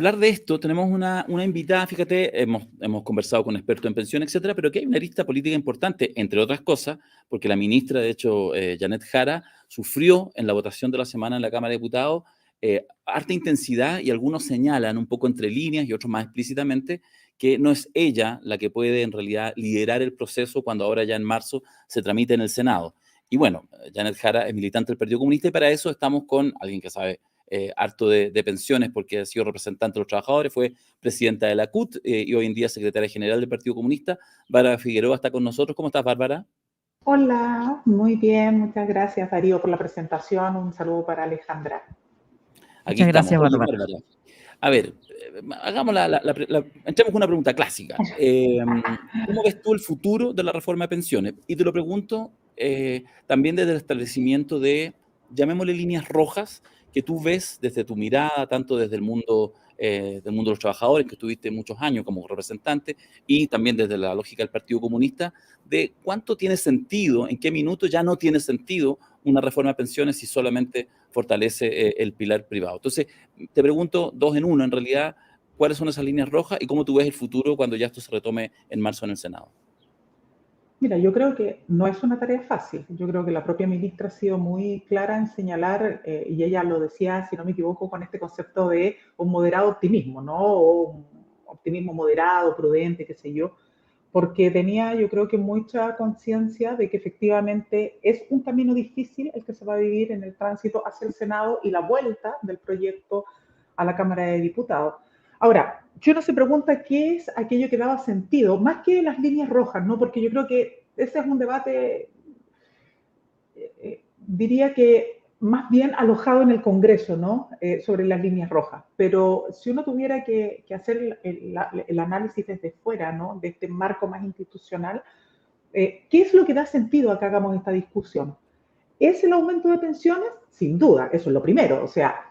Hablar de esto, tenemos una invitada, fíjate, hemos conversado con expertos en pensión, etcétera, pero que hay una arista política importante, entre otras cosas, porque la ministra, de hecho, Janet Jara, sufrió en la votación de la semana en la Cámara de Diputados harta intensidad y algunos señalan un poco entre líneas y otros más explícitamente que no es ella la que puede en realidad liderar el proceso cuando ahora ya en marzo se tramite en el Senado. Y bueno, Janet Jara es militante del Partido Comunista y para eso estamos con alguien que sabe harto de pensiones porque ha sido representante de los trabajadores, fue presidenta de la CUT y hoy en día secretaria general del Partido Comunista. Bárbara Figueroa está con nosotros. ¿Cómo estás, Bárbara? Hola, muy bien, muchas gracias Darío por la presentación. Un saludo para Alejandra. Aquí Muchas estamos. gracias, Oye, Bárbara. Bárbara, a ver, hagamos entremos con una pregunta clásica. ¿Cómo ves tú el futuro de la reforma de pensiones? Y te lo pregunto también desde el establecimiento de, llamémosle líneas rojas, que tú ves desde tu mirada, tanto desde el mundo del mundo de los trabajadores, que estuviste muchos años como representante, y también desde la lógica del Partido Comunista, de cuánto tiene sentido, en qué minuto ya no tiene sentido una reforma de pensiones si solamente fortalece el pilar privado. Entonces, te pregunto dos en uno, en realidad, ¿cuáles son esas líneas rojas y cómo tú ves el futuro cuando ya esto se retome en marzo en el Senado? Mira, yo creo que no es una tarea fácil. Yo creo que la propia ministra ha sido muy clara en señalar, y ella lo decía, si no me equivoco, con este concepto de un moderado optimismo, ¿no? O un optimismo moderado, prudente, qué sé yo, porque tenía, yo creo que mucha conciencia de que efectivamente es un camino difícil el que se va a vivir en el tránsito hacia el Senado y la vuelta del proyecto a la Cámara de Diputados. Ahora, yo no se pregunta qué es aquello que daba sentido, más que las líneas rojas, ¿no? Porque yo creo que ese es un debate, diría que más bien alojado en el Congreso, ¿no? Sobre las líneas rojas. Pero si uno tuviera que hacer el análisis desde fuera, ¿no? De este marco más institucional, ¿qué es lo que da sentido a que hagamos esta discusión? ¿Es el aumento de pensiones? Sin duda, eso es lo primero. O sea,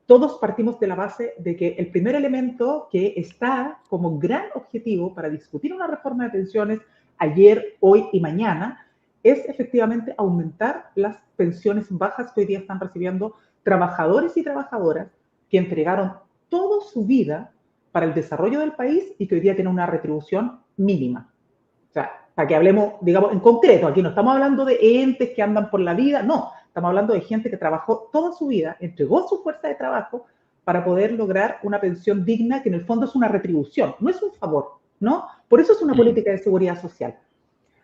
todos partimos de la base de que el primer elemento que está como gran objetivo para discutir una reforma de pensiones ayer, hoy y mañana es efectivamente aumentar las pensiones bajas que hoy día están recibiendo trabajadores y trabajadoras que entregaron toda su vida para el desarrollo del país y que hoy día tienen una retribución mínima. O sea, para que hablemos, digamos, en concreto, aquí no estamos hablando de entes que andan por la vida, no, estamos hablando de gente que trabajó toda su vida, entregó su fuerza de trabajo para poder lograr una pensión digna, que en el fondo es una retribución, no es un favor, ¿no? Por eso es una política de seguridad social.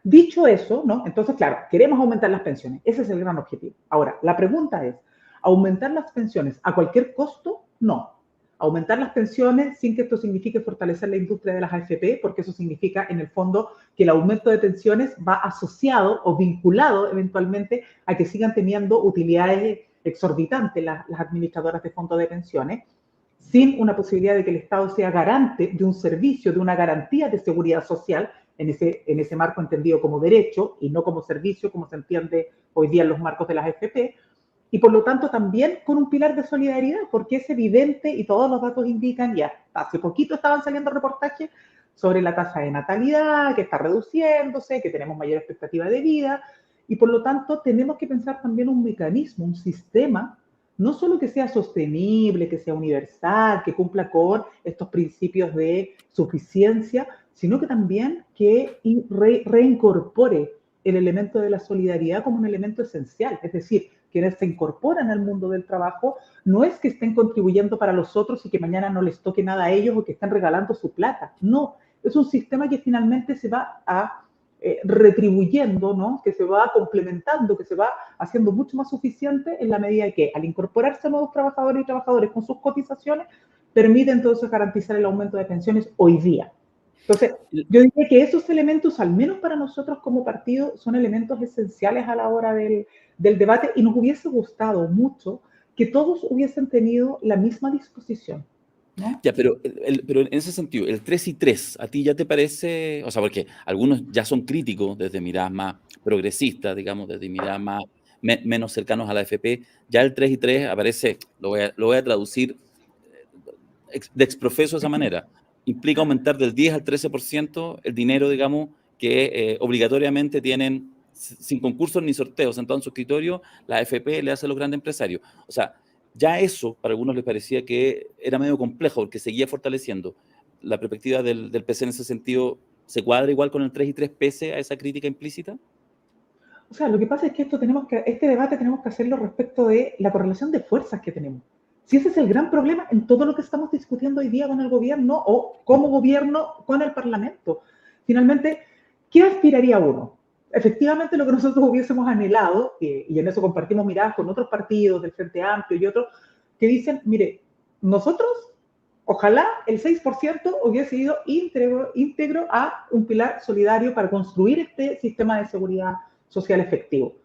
Dicho eso, ¿no? Entonces, claro, queremos aumentar las pensiones, ese es el gran objetivo. Ahora, la pregunta es, ¿aumentar las pensiones a cualquier costo? No. Aumentar las pensiones sin que esto signifique fortalecer la industria de las AFP, porque eso significa, en el fondo, que el aumento de pensiones va asociado o vinculado eventualmente a que sigan teniendo utilidades exorbitantes las administradoras de fondos de pensiones, sin una posibilidad de que el Estado sea garante de un servicio, de una garantía de seguridad social, en ese marco entendido como derecho y no como servicio, como se entiende hoy día en los marcos de las AFP, y por lo tanto también con un pilar de solidaridad, porque es evidente y todos los datos indican, ya hace poquito estaban saliendo reportajes sobre la tasa de natalidad, que está reduciéndose, que tenemos mayor expectativa de vida, y por lo tanto tenemos que pensar también un mecanismo, un sistema, no solo que sea sostenible, que sea universal, que cumpla con estos principios de suficiencia, sino que también que reincorpore el elemento de la solidaridad como un elemento esencial. Es decir, quienes se incorporan al mundo del trabajo no es que estén contribuyendo para los otros y que mañana no les toque nada a ellos o que estén regalando su plata. No, es un sistema que finalmente se va a retribuyendo, ¿no? Que se va complementando, que se va haciendo mucho más suficiente en la medida de que al incorporarse nuevos trabajadores y trabajadoras con sus cotizaciones, permite entonces garantizar el aumento de pensiones hoy día. Entonces, yo diría que esos elementos, al menos para nosotros como partido, son elementos esenciales a la hora del debate y nos hubiese gustado mucho que todos hubiesen tenido la misma disposición, ¿no? Ya, pero en ese sentido, el 3 y 3, ¿a ti ya te parece? O sea, porque algunos ya son críticos desde miradas más progresistas, digamos, desde miradas más, menos cercanos a la FP, ya el 3 y 3 aparece, lo voy a traducir de exprofeso de esa manera, implica aumentar del 10 al 13% el dinero, digamos, que obligatoriamente tienen sin concursos ni sorteos, sentado en su escritorio, la AFP le hace a los grandes empresarios. O sea, Ya eso, para algunos les parecía que era medio complejo, porque seguía fortaleciendo. La perspectiva del PC en ese sentido, ¿se cuadra igual con el 3 y 3 pese a esa crítica implícita? O sea, lo que pasa es que este debate tenemos que hacerlo respecto de la correlación de fuerzas que tenemos. Si ese es el gran problema en todo lo que estamos discutiendo hoy día con el gobierno o como gobierno con el Parlamento. Finalmente, ¿qué aspiraría uno? Efectivamente, lo que nosotros hubiésemos anhelado, y en eso compartimos miradas con otros partidos del Frente Amplio y otros, que dicen, mire, nosotros, ojalá el 6% hubiese sido íntegro a un pilar solidario para construir este sistema de seguridad social efectivo.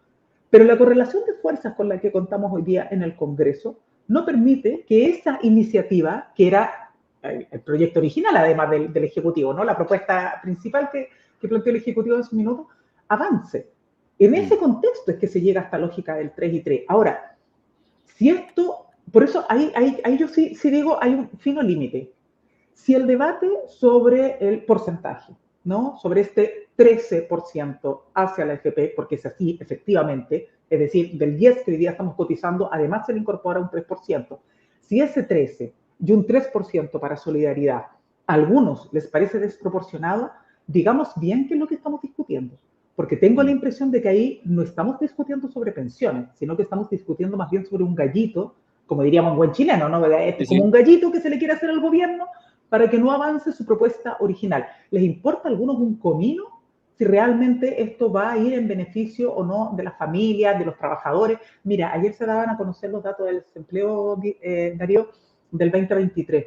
Pero la correlación de fuerzas con la que contamos hoy día en el Congreso no permite que esa iniciativa, que era el proyecto original, además del Ejecutivo, ¿no? La propuesta principal que planteó el Ejecutivo en su minuto, avance. En ese contexto es que se llega a esta lógica del 3 y 3. Ahora, si esto, por eso ahí yo sí digo, hay un fino límite. Si el debate sobre el porcentaje, ¿no? Sobre este 13% hacia la FP, porque es así, efectivamente, es decir, del 10 que hoy día estamos cotizando, además se le incorpora un 3%. Si ese 13 y un 3% para solidaridad a algunos les parece desproporcionado, digamos bien qué es lo que estamos discutiendo. Porque tengo la impresión de que ahí no estamos discutiendo sobre pensiones, sino que estamos discutiendo más bien sobre un gallito, como diríamos en buen chileno, ¿no? Sí, Como sí. un gallito que se le quiere hacer al gobierno para que no avance su propuesta original. ¿Les importa a algunos un comino si realmente esto va a ir en beneficio o no de las familias, de los trabajadores? Mira, ayer se daban a conocer los datos del desempleo, Darío, del 2023.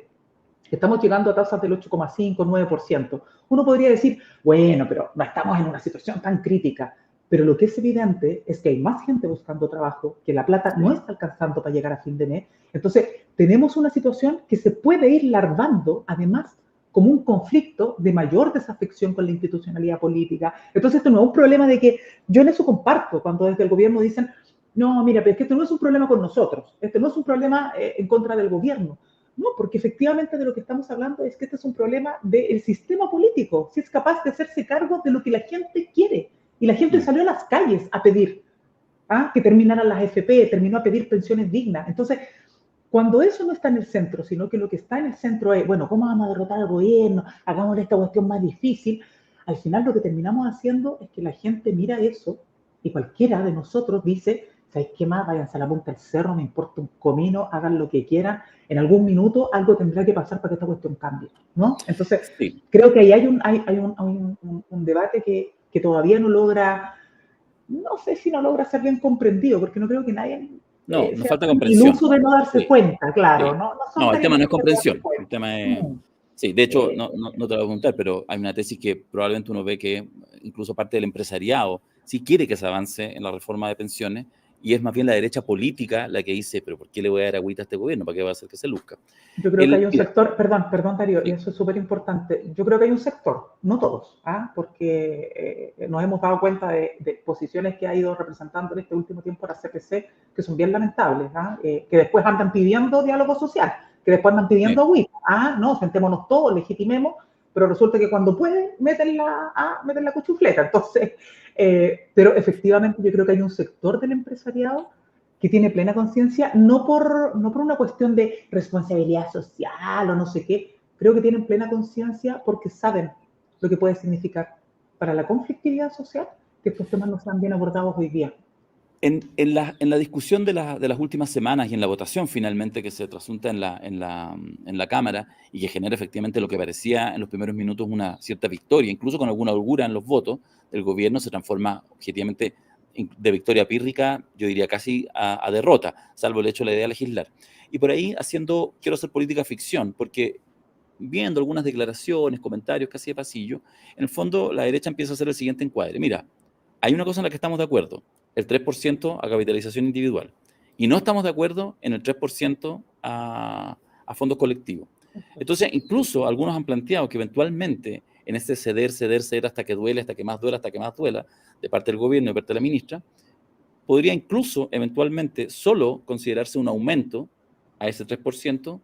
Estamos llegando a tasas del 8,5, 9%. Uno podría decir, bueno, pero no estamos en una situación tan crítica. Pero lo que es evidente es que hay más gente buscando trabajo, que la plata no está alcanzando para llegar a fin de mes. Entonces, tenemos una situación que se puede ir larvando, además, como un conflicto de mayor desafección con la institucionalidad política. Entonces, esto no es un problema de que yo en eso comparto, cuando desde el gobierno dicen, no, mira, pero es que esto no es un problema con nosotros, esto no es un problema en contra del gobierno. No, porque efectivamente de lo que estamos hablando es que este es un problema del sistema político, si es capaz de hacerse cargo de lo que la gente quiere. Y la gente salió a las calles a pedir que terminaran las FP, terminó a pedir pensiones dignas. Entonces, cuando eso no está en el centro, sino que lo que está en el centro es, bueno, ¿cómo vamos a derrotar al gobierno? Hagamos esta cuestión más difícil. Al final lo que terminamos haciendo es que la gente mira eso y cualquiera de nosotros dice, ¿sabes qué más? Váyanse a la punta del cerro, me importa un comino, hagan lo que quieran. En algún minuto algo tendrá que pasar para que esta cuestión cambie, ¿no? Entonces, Sí. creo que ahí hay un debate que todavía no logra, no sé si no logra ser bien comprendido, porque no creo que nadie No, nos sea falta tan comprensión. iluso de no darse Sí, cuenta, claro, sí. no son No, el tan tema no es ilusos de no darse comprensión. El cuenta. tema es... Sí, de hecho, no te lo voy a preguntar, pero hay una tesis que probablemente uno ve que incluso parte del empresariado sí quiere que se avance en la reforma de pensiones y es más bien la derecha política la que dice, pero ¿por qué le voy a dar agüita a este gobierno? ¿Para qué va a hacer que se luzca? Yo creo que hay un Mira, sector, perdón Darío, y sí, eso es súper importante, yo creo que hay un sector, no todos, porque nos hemos dado cuenta de posiciones que ha ido representando en este último tiempo la CPC, que son bien lamentables, que después andan pidiendo diálogo social, que después andan pidiendo sí. agüita, no, sentémonos todos, legitimemos, pero resulta que cuando pueden meten la cuchufleta. Entonces, pero efectivamente yo creo que hay un sector del empresariado que tiene plena conciencia, no por una cuestión de responsabilidad social o no sé qué, creo que tienen plena conciencia porque saben lo que puede significar para la conflictividad social que estos temas no sean bien abordados hoy día. En la discusión de las últimas semanas y en la votación finalmente que se trasunta en la Cámara y que genera efectivamente lo que parecía en los primeros minutos una cierta victoria, incluso con alguna holgura en los votos, el gobierno se transforma objetivamente de victoria pírrica, yo diría casi a derrota, salvo el hecho de la idea de legislar. Y por ahí quiero hacer política ficción, porque viendo algunas declaraciones, comentarios casi de pasillo, en el fondo la derecha empieza a hacer el siguiente encuadre. Mira, hay una cosa en la que estamos de acuerdo, el 3% a capitalización individual, y no estamos de acuerdo en el 3% a fondos colectivos. Entonces, incluso algunos han planteado que eventualmente en este ceder hasta que duele, hasta que más duela, hasta que más duela, de parte del gobierno y de parte de la ministra, podría incluso eventualmente solo considerarse un aumento a ese 3%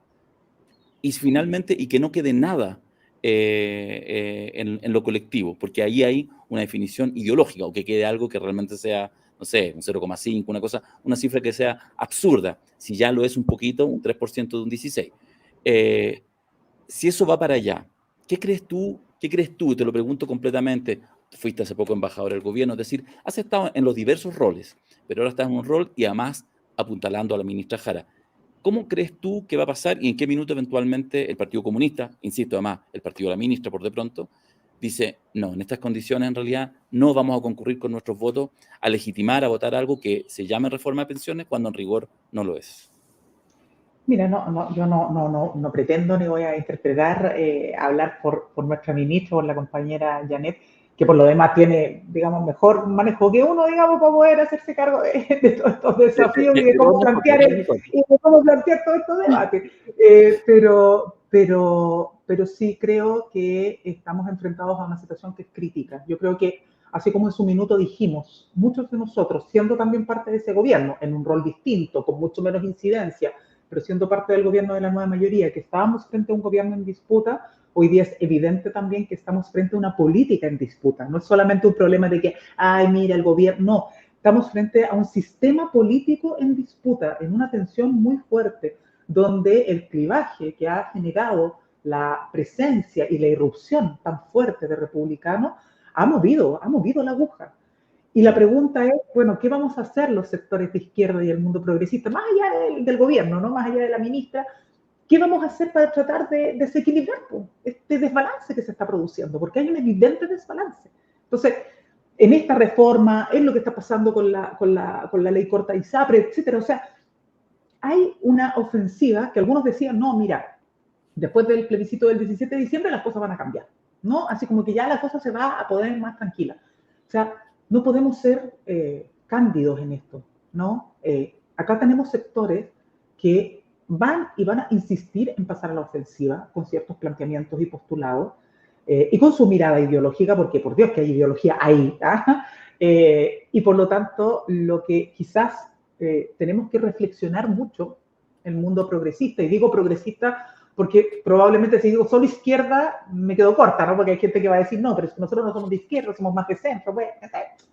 y finalmente, y que no quede nada en lo colectivo, porque ahí hay una definición ideológica, o que quede algo que realmente sea no sé, un 0,5, una cifra que sea absurda. Si ya lo es un poquito, un 3% de un 16%. Si eso va para allá, ¿qué crees tú? ¿Qué crees tú? Te lo pregunto completamente. Fuiste hace poco embajador del gobierno, es decir, has estado en los diversos roles, pero ahora estás en un rol y además apuntalando a la ministra Jara. ¿Cómo crees tú que va a pasar y en qué minuto eventualmente el Partido Comunista, insisto además, el partido de la ministra por de pronto, dice, no, en estas condiciones en realidad no vamos a concurrir con nuestros votos a legitimar, a votar algo que se llame reforma de pensiones cuando en rigor no lo es? Mira, yo no pretendo ni voy a interpretar, hablar por nuestra ministra, por la compañera Janet, que por lo demás tiene, digamos, mejor manejo que uno, digamos, para poder hacerse cargo de todos estos desafíos y de cómo plantear todos estos debates. Pero sí creo que estamos enfrentados a una situación que es crítica. Yo creo que, así como en su minuto dijimos, muchos de nosotros, siendo también parte de ese gobierno, en un rol distinto, con mucho menos incidencia, pero siendo parte del gobierno de la nueva mayoría, que estábamos frente a un gobierno en disputa, hoy día es evidente también que estamos frente a una política en disputa. No es solamente un problema de que, ay, mira, el gobierno, no. Estamos frente a un sistema político en disputa, en una tensión muy fuerte, donde el clivaje que ha generado la presencia y la irrupción tan fuerte de republicanos ha movido la aguja. Y la pregunta es, bueno, ¿qué vamos a hacer los sectores de izquierda y el mundo progresista, más allá del gobierno, ¿no? Más allá de la ministra? ¿Qué vamos a hacer para tratar de desequilibrar este desbalance que se está produciendo? Porque hay un evidente desbalance. Entonces, en esta reforma, es lo que está pasando con la ley corta ISAPRE, etcétera. O sea, hay una ofensiva que algunos decían, no, mira, después del plebiscito del 17 de diciembre las cosas van a cambiar, ¿no? Así como que ya la cosa se va a poner más tranquila. O sea, no podemos ser cándidos en esto, ¿no? Acá tenemos sectores que van a insistir en pasar a la ofensiva con ciertos planteamientos y postulados y con su mirada ideológica, porque por Dios que hay ideología ahí, ¿ah? Y por lo tanto, lo que quizás tenemos que reflexionar mucho en el mundo progresista, y digo progresista porque probablemente si digo solo izquierda me quedo corta, ¿no? Porque hay gente que va a decir, no, pero nosotros no somos de izquierda, somos más de centro. Bueno,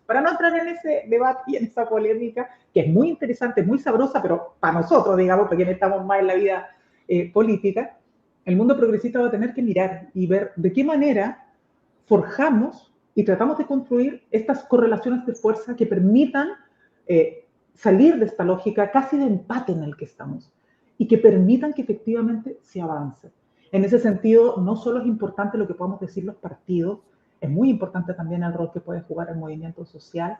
para no entrar en ese debate y en esa polémica, que es muy interesante, muy sabrosa, pero para nosotros, digamos, porque quienes estamos más en la vida política, el mundo progresista va a tener que mirar y ver de qué manera forjamos y tratamos de construir estas correlaciones de fuerza que permitan salir de esta lógica casi de empate en el que estamos y que permitan que efectivamente se avance. En ese sentido, no solo es importante lo que podamos decir los partidos, es muy importante también el rol que puede jugar el movimiento social,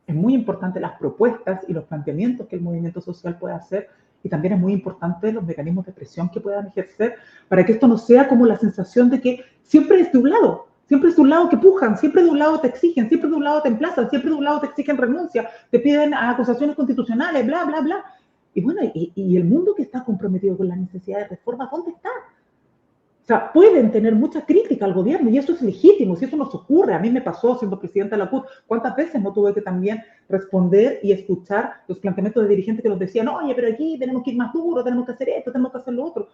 es muy importante las propuestas y los planteamientos que el movimiento social puede hacer, y también es muy importante los mecanismos de presión que puedan ejercer para que esto no sea como la sensación de que siempre es de un lado, siempre es de un lado que pujan, siempre de un lado te exigen, siempre de un lado te emplazan, siempre de un lado te exigen renuncia, te piden acusaciones constitucionales, bla, bla, bla. Y bueno, y el mundo que está comprometido con la necesidad de reforma, ¿dónde está? O sea, pueden tener mucha crítica al gobierno y eso es legítimo, si eso nos ocurre. A mí me pasó siendo presidenta de la CUT, ¿cuántas veces no tuve que también responder y escuchar los planteamientos de dirigentes que nos decían, oye, pero aquí tenemos que ir más duro, tenemos que hacer esto, tenemos que hacer lo otro?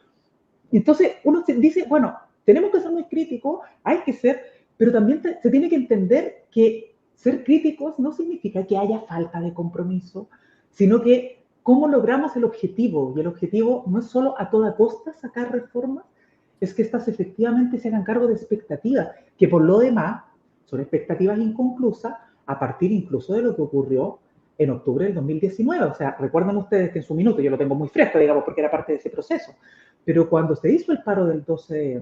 Y entonces uno se dice, bueno, tenemos que ser muy críticos, hay que ser, pero también se tiene que entender que ser críticos no significa que haya falta de compromiso, sino que cómo logramos el objetivo. Y el objetivo no es solo a toda costa sacar reformas, es que estas efectivamente se hagan cargo de expectativas, que por lo demás son expectativas inconclusas a partir incluso de lo que ocurrió en octubre del 2019. O sea, recuerdan ustedes que en su minuto, yo lo tengo muy fresco, digamos, porque era parte de ese proceso, pero cuando se hizo el paro del 12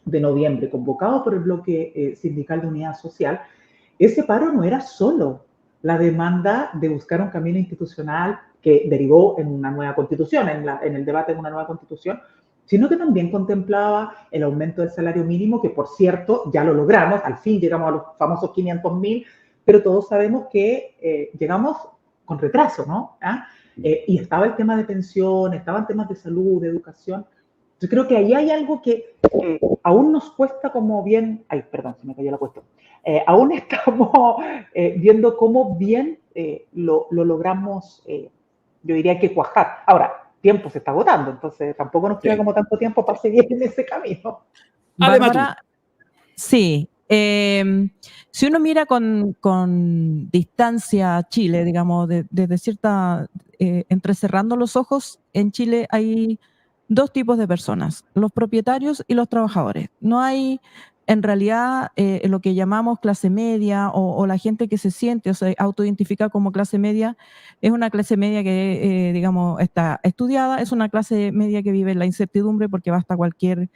de noviembre, convocado por el bloque sindical de unidad social, ese paro no era solo la demanda de buscar un camino institucional que derivó en una nueva constitución, en el debate de una nueva constitución, sino que también contemplaba el aumento del salario mínimo, que por cierto ya lo logramos, al fin llegamos a los famosos 500.000, pero todos sabemos que llegamos con retraso, ¿no? ¿Ah? Y estaba el tema de pensión, estaban temas de salud, de educación. Yo creo que ahí hay algo que aún nos cuesta como bien, ay, perdón, se me cayó la cuestión, aún estamos viendo cómo bien lo logramos, yo diría que cuajar. Ahora, tiempo se está agotando, entonces tampoco nos queda Sí. como tanto tiempo para seguir en ese camino. Ale Matú. Bárbara, sí, Si uno mira con distancia a Chile, digamos, desde cierta, entrecerrando los ojos, en Chile hay dos tipos de personas, los propietarios y los trabajadores. No hay, en realidad, lo que llamamos clase media o la gente que se siente o se autoidentifica como clase media, es una clase media que, digamos, está estudiada, es una clase media que vive en la incertidumbre porque basta cualquier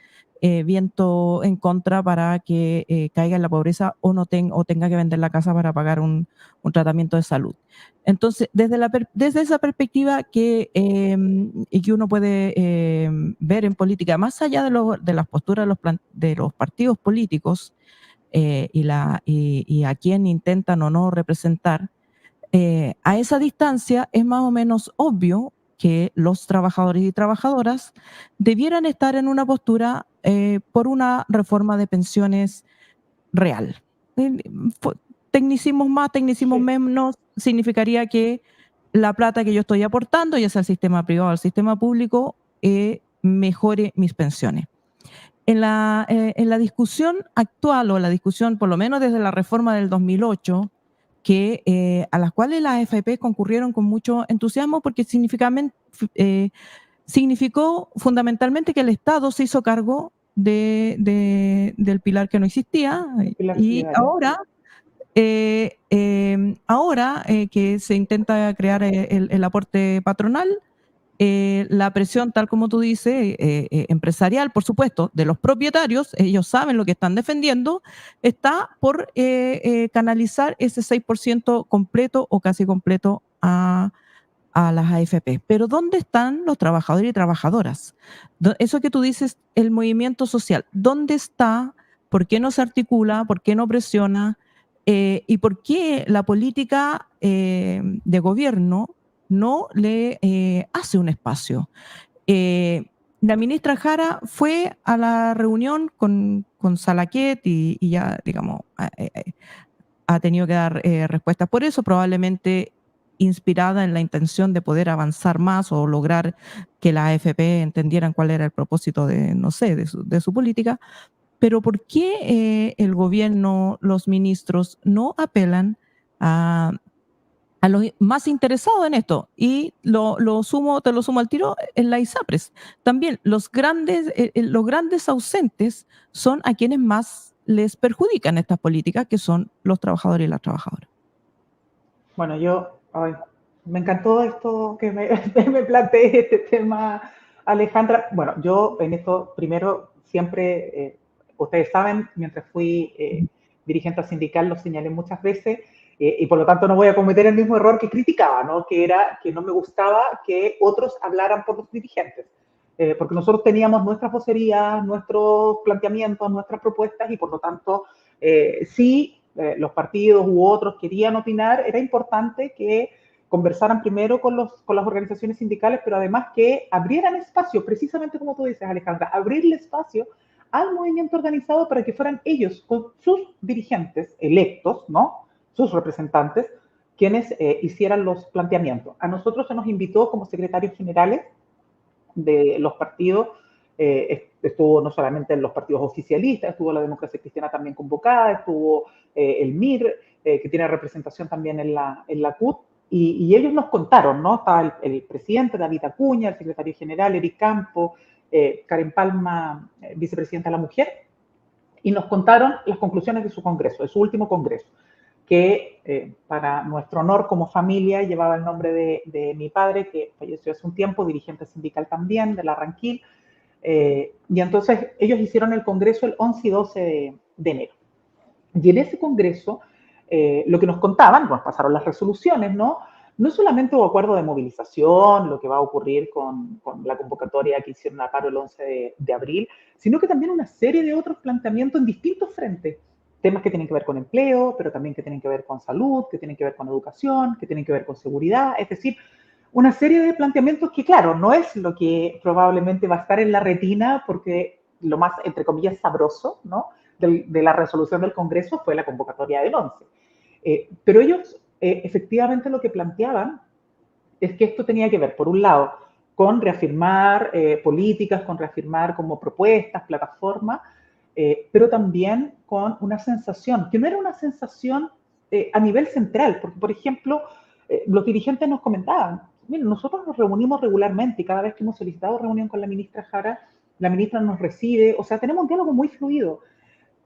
viento en contra para que caiga en la pobreza o, no o tenga que vender la casa para pagar un tratamiento de salud. Entonces, desde esa perspectiva y que uno puede ver en política, más allá de las posturas de los partidos políticos y a quién intentan o no representar, a esa distancia es más o menos obvio que los trabajadores y trabajadoras debieran estar en una postura por una reforma de pensiones real. Eh, Tecnicismos más, tecnicismos Sí. menos, significaría que la plata que yo estoy aportando, ya sea al sistema privado o al sistema público, mejore mis pensiones. En la discusión actual, o la discusión por lo menos desde la reforma del 2008, a las cuales las AFP concurrieron con mucho entusiasmo porque significó fundamentalmente que el Estado se hizo cargo del pilar que no existía, Pilar y solidario. ahora que se intenta crear el aporte patronal, la presión, tal como tú dices, empresarial, por supuesto, de los propietarios, ellos saben lo que están defendiendo, está por canalizar ese 6% completo o casi completo a las AFP. Pero ¿dónde están los trabajadores y trabajadoras? Eso que tú dices, el movimiento social, ¿dónde está? ¿Por qué no se articula? ¿Por qué no presiona? ¿Y por qué la política de gobierno no le hace un espacio? La ministra Jara fue a la reunión con Salaquet y ya, digamos, ha tenido que dar respuestas por eso, probablemente inspirada en la intención de poder avanzar más o lograr que la AFP entendieran cuál era el propósito de, no sé, de su política. Pero ¿por qué el gobierno, los ministros no apelan a los más interesados en esto? Y te lo sumo al tiro en la ISAPRES. También los grandes ausentes son a quienes más les perjudican estas políticas, que son los trabajadores y las trabajadoras. Bueno, me encantó esto que me planteé este tema, Alejandra. Bueno, yo en esto primero siempre, ustedes saben, mientras fui dirigente sindical lo señalé muchas veces, y por lo tanto no voy a cometer el mismo error que criticaba, ¿no? Que era que no me gustaba que otros hablaran por los dirigentes. Porque nosotros teníamos nuestras vocerías, nuestros planteamientos, nuestras propuestas, y por lo tanto, sí, los partidos u otros querían opinar, era importante que conversaran primero con las organizaciones sindicales, pero además que abrieran espacio, precisamente como tú dices, Alejandra, abrirle espacio al movimiento organizado para que fueran ellos, con sus dirigentes electos, ¿no? Sus representantes, quienes hicieran los planteamientos. A nosotros se nos invitó como secretarios generales de los partidos, estuvo no solamente en los partidos oficialistas, estuvo la Democracia Cristiana también convocada, estuvo el MIR, que tiene representación también en la CUT, y ellos nos contaron, ¿no? Estaba el presidente David Acuña, el secretario general Eric Campo, Karen Palma, vicepresidenta de la Mujer, y nos contaron las conclusiones de su congreso, de su último congreso, que para nuestro honor como familia llevaba el nombre de mi padre, que falleció hace un tiempo, dirigente sindical también de la Ranquil, y entonces ellos hicieron el congreso el 11 y 12 de enero. Y en ese congreso, lo que nos contaban, nos pasaron las resoluciones, ¿no? No solamente hubo acuerdo de movilización, lo que va a ocurrir con la convocatoria que hicieron a paro el 11 de abril, sino que también una serie de otros planteamientos en distintos frentes. Temas que tienen que ver con empleo, pero también que tienen que ver con salud, que tienen que ver con educación, que tienen que ver con seguridad, es decir, una serie de planteamientos que, claro, no es lo que probablemente va a estar en la retina, porque lo más, entre comillas, sabroso, ¿no? De la resolución del Congreso fue la convocatoria del 11. Pero ellos efectivamente lo que planteaban es que esto tenía que ver, por un lado, con reafirmar políticas, con reafirmar como propuestas, plataformas, pero también con una sensación, que no era una sensación a nivel central, porque, por ejemplo, los dirigentes nos comentaban, miren, nosotros nos reunimos regularmente y cada vez que hemos solicitado reunión con la ministra Jara, la ministra nos recibe, o sea, tenemos un diálogo muy fluido,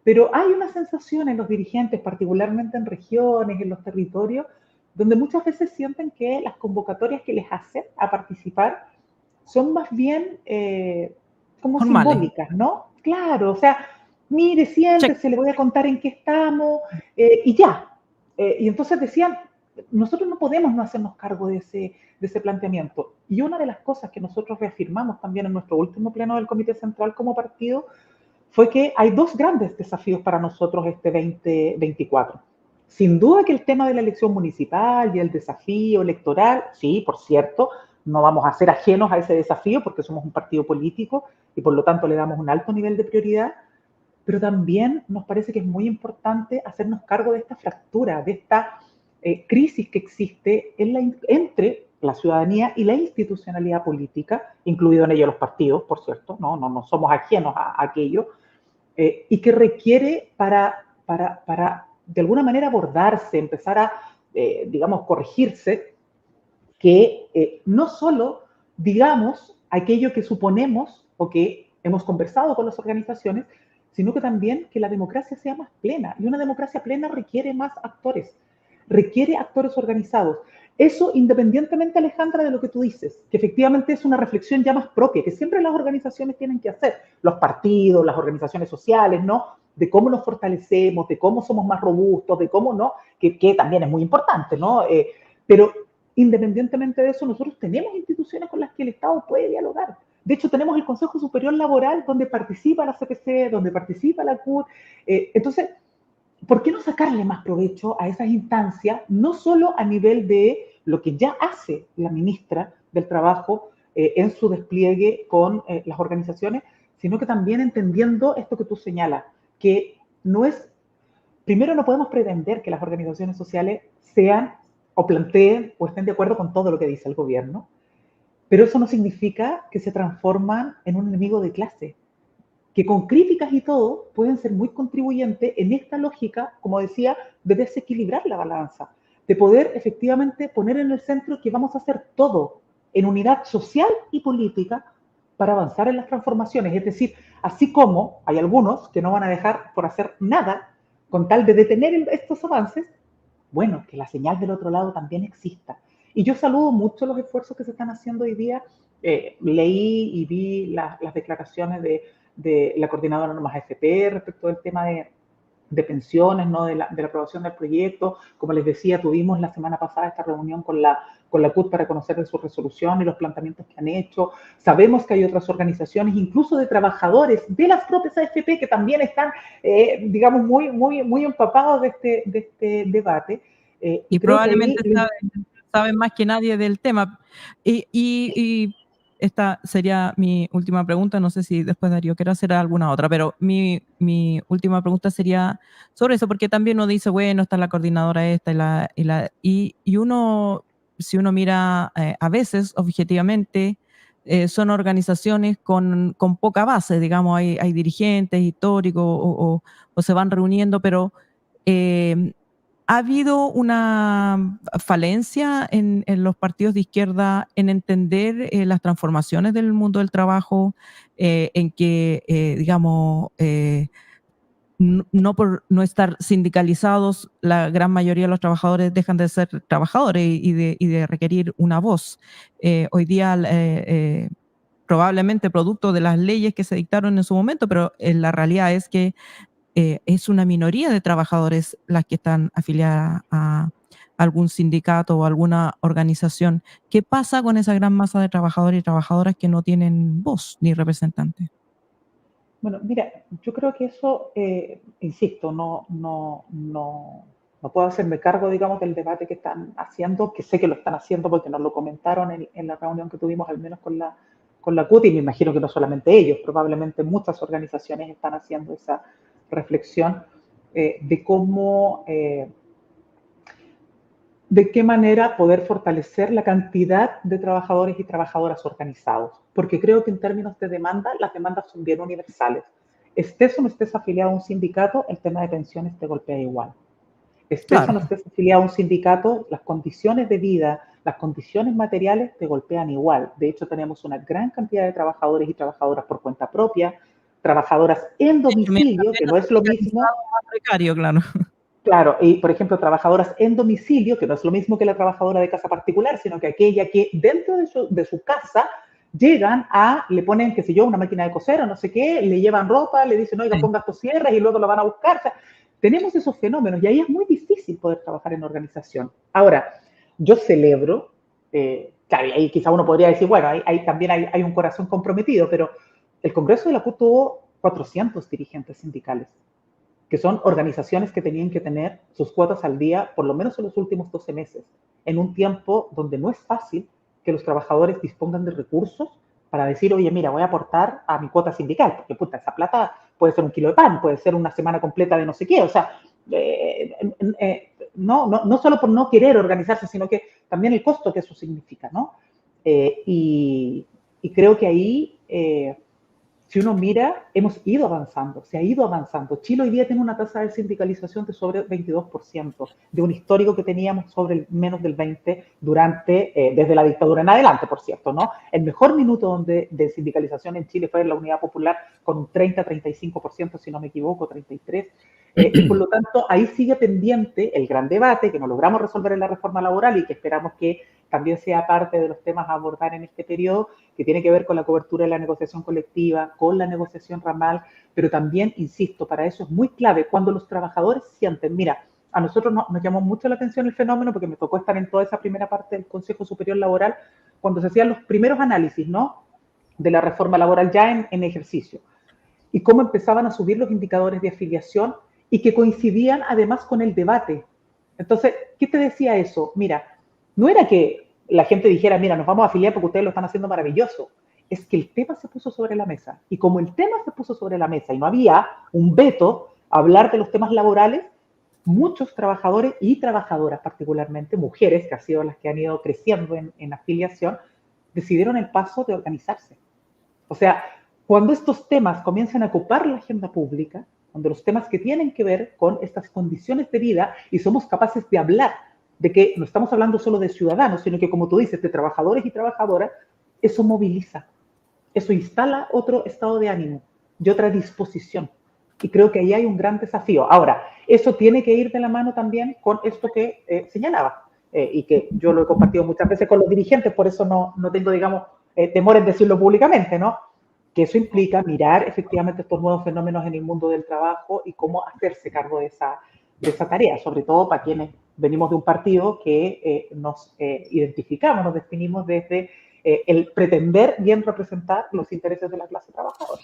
pero hay una sensación en los dirigentes, particularmente en regiones, en los territorios, donde muchas veces sienten que las convocatorias que les hacen a participar son más bien como Formales. simbólicas, ¿no? Claro, o sea, mire, siéntese, le voy a contar en qué estamos, y ya. Y entonces decían, nosotros no podemos no hacernos cargo de ese planteamiento. Y una de las cosas que nosotros reafirmamos también en nuestro último pleno del Comité Central como partido fue que hay dos grandes desafíos para nosotros este 2024. Sin duda que el tema de la elección municipal y el desafío electoral, sí, por cierto, no vamos a ser ajenos a ese desafío porque somos un partido político y por lo tanto le damos un alto nivel de prioridad, pero también nos parece que es muy importante hacernos cargo de esta fractura, de esta crisis que existe entre la ciudadanía y la institucionalidad política, incluido en ello los partidos, por cierto, no somos ajenos a aquello, y que requiere para de alguna manera abordarse, empezar a, digamos, corregirse, que no solo digamos aquello que suponemos o que hemos conversado con las organizaciones, sino que también que la democracia sea más plena. Y una democracia plena requiere más actores, requiere actores organizados. Eso independientemente, Alejandra, de lo que tú dices, que efectivamente es una reflexión ya más propia, que siempre las organizaciones tienen que hacer, los partidos, las organizaciones sociales, ¿no? De cómo nos fortalecemos, de cómo somos más robustos, de cómo no, que también es muy importante, ¿no? Pero independientemente de eso, nosotros tenemos instituciones con las que el Estado puede dialogar. De hecho, tenemos el Consejo Superior Laboral, donde participa la CPC, donde participa la CUT. Entonces, ¿por qué no sacarle más provecho a esas instancias, no solo a nivel de lo que ya hace la ministra del Trabajo en su despliegue con las organizaciones, sino que también entendiendo esto que tú señalas, que no es, primero no podemos pretender que las organizaciones sociales sean o planteen o estén de acuerdo con todo lo que dice el gobierno, pero eso no significa que se transforman en un enemigo de clase, que con críticas y todo pueden ser muy contribuyentes en esta lógica, como decía, de desequilibrar la balanza, de poder efectivamente poner en el centro que vamos a hacer todo en unidad social y política para avanzar en las transformaciones. Es decir, así como hay algunos que no van a dejar por hacer nada con tal de detener estos avances, bueno, que la señal del otro lado también exista. Y yo saludo mucho los esfuerzos que se están haciendo hoy día. Leí y vi las declaraciones de la coordinadora de normas AFP respecto del tema de pensiones, ¿no? de la aprobación del proyecto. Como les decía, tuvimos la semana pasada esta reunión con la CUT para conocer de su resolución y los planteamientos que han hecho. Sabemos que hay otras organizaciones, incluso de trabajadores de las propias AFP, que también están, digamos, muy empapados de este debate. Y probablemente saben más que nadie del tema. Y esta sería mi última pregunta, no sé si después Darío quiere hacer alguna otra, pero mi última pregunta sería sobre eso, porque también uno dice, bueno, está la coordinadora esta y uno, si uno mira a veces objetivamente, son organizaciones con poca base, digamos, hay dirigentes históricos o se van reuniendo, pero ¿ha habido una falencia en los partidos de izquierda en entender las transformaciones del mundo del trabajo, en que, digamos, no por no estar sindicalizados, la gran mayoría de los trabajadores dejan de ser trabajadores y de requerir una voz? Hoy día, probablemente producto de las leyes que se dictaron en su momento, pero la realidad es que es una minoría de trabajadores las que están afiliadas a algún sindicato o alguna organización. ¿Qué pasa con esa gran masa de trabajadores y trabajadoras que no tienen voz ni representante? Bueno, mira, yo creo que eso, insisto, no puedo hacerme cargo, digamos, del debate que están haciendo, que sé que lo están haciendo porque nos lo comentaron en la reunión que tuvimos, al menos con la CUT, y me imagino que no solamente ellos, probablemente muchas organizaciones están haciendo esa reflexión de cómo, de qué manera poder fortalecer la cantidad de trabajadores y trabajadoras organizados, porque creo que en términos de demanda, las demandas son bien universales. estés o no estés afiliado a un sindicato, el tema de pensiones te golpea igual. Estés o no estés afiliado a un sindicato, las condiciones de vida, las condiciones materiales te golpean igual. De hecho, tenemos una gran cantidad de trabajadores y trabajadoras por cuenta propia, trabajadoras en domicilio, que no es lo mismo. Más precario, claro. Claro, y por ejemplo, trabajadoras en domicilio, que no es lo mismo que la trabajadora de casa particular, sino que aquella que dentro de su casa llegan le ponen, qué sé yo, una máquina de coser o no sé qué, le llevan ropa, le dicen, oiga, ponga estos cierres y luego lo van a buscar. O sea, tenemos esos fenómenos y ahí es muy difícil poder trabajar en organización. Ahora, yo celebro, claro, y ahí quizá uno podría decir, bueno, ahí también hay un corazón comprometido, pero el Congreso de la CUT tuvo 400 dirigentes sindicales, que son organizaciones que tenían que tener sus cuotas al día, por lo menos en los últimos 12 meses, en un tiempo donde no es fácil que los trabajadores dispongan de recursos para decir, oye, mira, voy a aportar a mi cuota sindical, porque puta, esa plata puede ser un kilo de pan, puede ser una semana completa de no sé qué, o sea, no solo por no querer organizarse, sino que también el costo que eso significa, ¿no? Y creo que ahí, si uno mira, hemos ido avanzando, se ha ido avanzando. Chile hoy día tiene una tasa de sindicalización de sobre 22%, de un histórico que teníamos sobre menos del 20% desde la dictadura en adelante, por cierto, ¿no? El mejor minuto de sindicalización en Chile fue en la Unidad Popular con un 30-35%, si no me equivoco, 33%. Y por lo tanto, ahí sigue pendiente el gran debate que no logramos resolver en la reforma laboral y que esperamos que también sea parte de los temas a abordar en este periodo, que tiene que ver con la cobertura de la negociación colectiva, con la negociación ramal, pero también, insisto, para eso es muy clave cuando los trabajadores sienten, mira, a nosotros nos llamó mucho la atención el fenómeno porque me tocó estar en toda esa primera parte del Consejo Superior Laboral cuando se hacían los primeros análisis, ¿no?, de la reforma laboral ya en ejercicio, y cómo empezaban a subir los indicadores de afiliación y que coincidían además con el debate. Entonces, ¿qué te decía eso? Mira, no era que la gente dijera, mira, nos vamos a afiliar porque ustedes lo están haciendo maravilloso. Es que el tema se puso sobre la mesa. Y como el tema se puso sobre la mesa y no había un veto a hablar de los temas laborales, muchos trabajadores y trabajadoras, particularmente mujeres, que han sido las que han ido creciendo en afiliación, decidieron el paso de organizarse. O sea, cuando estos temas comienzan a ocupar la agenda pública, cuando los temas que tienen que ver con estas condiciones de vida y somos capaces de hablar de que no estamos hablando solo de ciudadanos, sino que, como tú dices, de trabajadores y trabajadoras, eso moviliza, eso instala otro estado de ánimo y otra disposición. Y creo que ahí hay un gran desafío. Ahora, eso tiene que ir de la mano también con esto que señalaba, y que yo lo he compartido muchas veces con los dirigentes, por eso no tengo, digamos, temor en decirlo públicamente, ¿no? Que eso implica mirar efectivamente estos nuevos fenómenos en el mundo del trabajo y cómo hacerse cargo de esa tarea, sobre todo para quienes venimos de un partido que nos identificamos, nos definimos desde el pretender bien representar los intereses de la clase trabajadora.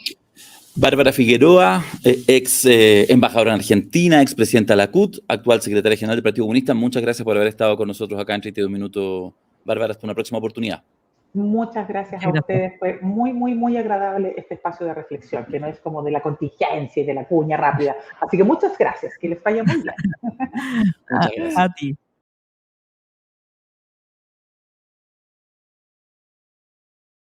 Bárbara Figueroa, ex embajadora en Argentina, ex presidenta de la CUT, actual secretaria general del Partido Comunista, muchas gracias por haber estado con nosotros acá en 32 Minutos. Bárbara, hasta una próxima oportunidad. Muchas gracias a ustedes. Fue muy, muy, muy agradable este espacio de reflexión, que no es como de la contingencia y de la cuña rápida. Así que muchas gracias. Que les vaya muy bien. Muchas gracias. A ti.